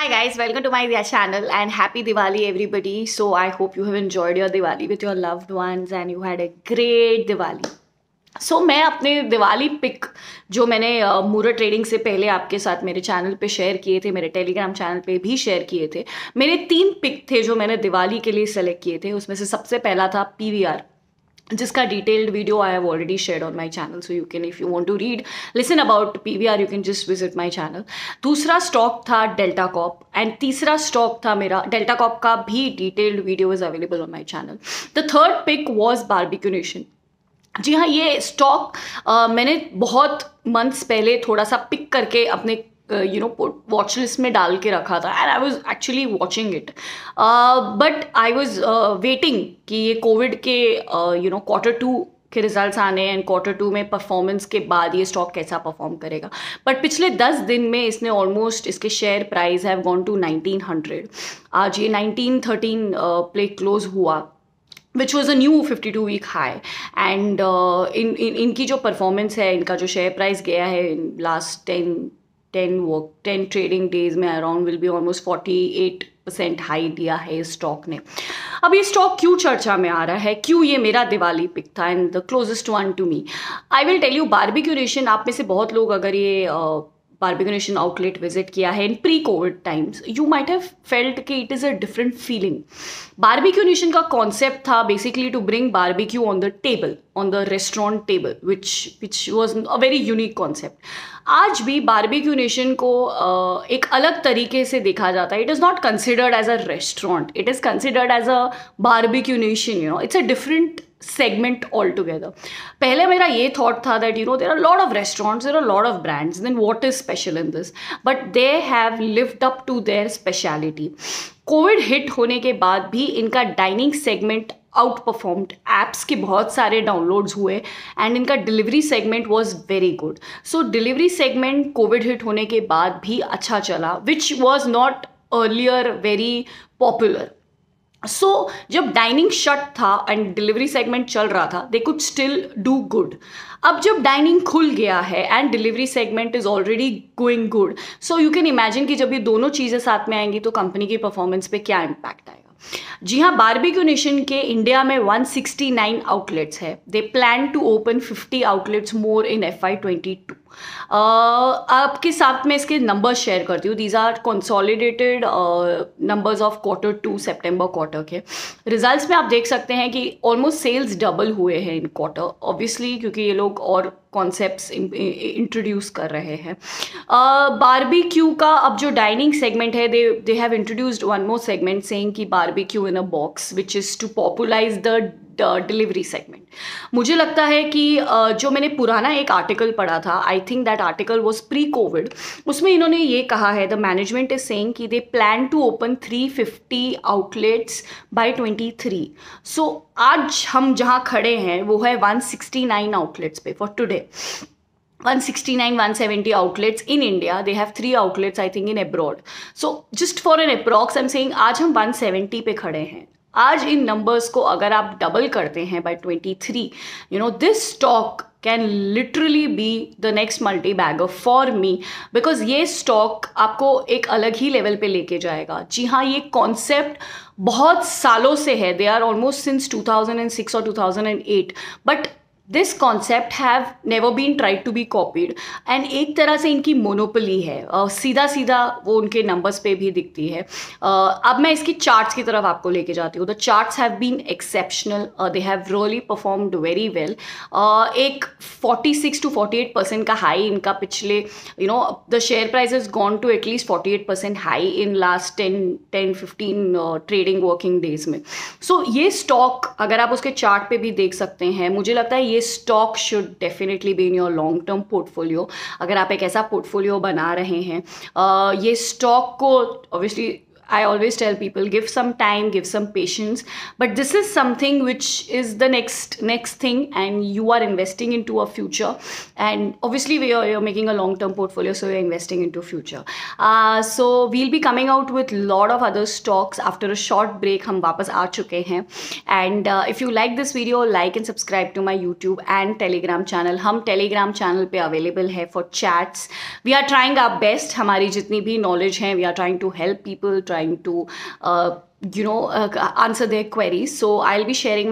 Hi guys, welcome to my channel and happy Diwali everybody. So I hope you have enjoyed your Diwali with your loved ones and you had a great Diwali. So मैं अपने Diwali pick जो मैंने मूरत trading से पहले आपके साथ मेरे चैनल पे शेयर किए थे, मेरे टेलीग्राम चैनल पे भी शेयर किए थे। मेरे 3 पिक थे जो मैंने दिवाली के लिए सेलेक्ट किए थे। उसमें से सबसे पहला था PVR, जिसका detailed video I have already shared on my channel, so you can, if you want to read listen about PVR, you can just visit my channel. दूसरा स्टॉक था डेल्टा कॉप एंड तीसरा stock था मेरा Delta Corp का भी detailed video is available on my channel. The third pick was Barbeque Nation. जी हाँ, ये स्टॉक मैंने बहुत मंथ्स पहले थोड़ा सा पिक करके अपने वॉच लिस्ट में डाल के रखा था and I was actually watching it, but I was waiting कि ये कोविड के Q2 के रिजल्ट्स आने एंड Q2 में परफॉर्मेंस के बाद ये स्टॉक कैसा परफॉर्म करेगा। बट पिछले 10 दिन में इसने ऑलमोस्ट, इसके share price have gone to 1900। आज ये 1913 पे क्लोज हुआ, which was a new 52-week high and इनकी जो परफॉर्मेंस है, इनका जो शेयर प्राइस गया है इन लास्ट 10 ट्रेडिंग डेज में around will be almost 48% high दिया है इस स्टॉक ने। अब ये स्टॉक क्यों चर्चा में आ रहा है, क्यों ये मेरा दिवाली पिक था and the closest one to me, I will tell you. Barbeque Nation, आप में से बहुत लोग अगर ये बारबेक्यू नेशन आउटलेट विजिट किया है in pre COVID times, you might have felt कि it is a different feeling. Barbeque Nation का कॉन्सेप्ट था basically to bring barbecue on the table, on the restaurant table, which was a very unique concept. आज भी Barbeque Nation को एक अलग तरीके से देखा जाता है। It is not considered as a restaurant, it is considered as a Barbeque Nation, it's a different segment altogether. पहले मेरा ये thought था that there are a lot of restaurants, there are a lot of brands, then what is special in this? But they have lived up to their speciality. COVID hit होने के बाद भी इनका dining segment outperformed, apps के बहुत सारे downloads हुए and इनका delivery segment was very good. So delivery segment COVID hit होने के बाद भी अच्छा चला, which was not earlier very popular. So जब डाइनिंग शट था एंड डिलीवरी सेगमेंट चल रहा था, they could still do good. अब जब डाइनिंग खुल गया है and delivery segment is already going good, so you can imagine कि जब ये दोनों चीज़ें साथ में आएंगी तो कंपनी की परफॉर्मेंस पे क्या इम्पैक्ट आएगा। जी हाँ, बारबेक्यू नेशन के इंडिया में 169 आउटलेट्स है। They plan to open 50 outlets more in FY22। आपके साथ में इसके नंबर्स शेयर करती हूँ। These are consolidated numbers of Q2 सितंबर क्वार्टर के रिजल्ट्स में। आप देख सकते हैं कि ऑलमोस्ट सेल्स डबल हुए हैं इन क्वार्टर, ऑब्वियसली क्योंकि ये लोग और कॉन्सेप्ट्स इंट्रोड्यूस कर रहे हैं। बारबेक्यू का अब जो डाइनिंग सेगमेंट है, they have introduced one more segment saying कि Barbeque in a box, which is to popularise the delivery segment. मुझे लगता है कि जो मैंने पुराना एक आर्टिकल पढ़ा था, I think that article was pre Covid, उसमें इन्होंने ये कहा है, द मैनेजमेंट इज सेइंग कि they plan to open 350 outlets by 23। So आज हम जहाँ खड़े हैं वो है 169 आउटलेट्स पे for today. 169, 170 outlets in India. They have 3 outlets, I think, in abroad. So just for an approx, I'm saying आज हम 170 पे खड़े हैं। आज इन नंबर्स को अगर आप डबल करते हैं by 23, this stock can literally be the next multi bagger for me, because ये स्टॉक आपको एक अलग ही लेवल पे लेके जाएगा। जी हाँ, ये कॉन्सेप्ट बहुत सालों से है, दे आर ऑलमोस्ट सिंस 2006 और 2008, but this concept have never been tried to be copied and एक तरह से इनकी मोनोपोली है। सीधा सीधा वो उनके नंबर्स पे भी दिखती है। अब मैं इसकी चार्ट्स की तरफ आपको लेके जाती हूँ। The charts have been exceptional, they have really performed very well. एक 46 to 48% का हाई इनका पिछले, the share price is gone to at least 48% high in last 10-15 trading working days में। सो ये स्टॉक अगर आप उसके चार्ट पे भी देख सकते हैं, मुझे लगता है ये stock should definitely be in your long term portfolio. अगर आप एक ऐसा पोर्टफोलियो बना रहे हैं, ये स्टॉक को obviously I always tell people, give some time, give some patience. But this is something which is the next thing, and you are investing into a future. And obviously, you're making a long-term portfolio, so you're investing into future. So we'll be coming out with lot of other stocks after a short break. हम वापस आ चुके हैं. And if you like this video, like and subscribe to my YouTube and Telegram channel. हम Telegram channel पे available है for chats. We are trying our best. हमारी जितनी भी knowledge है, we are trying to help people, trying to answer their queries. So I'll be sharing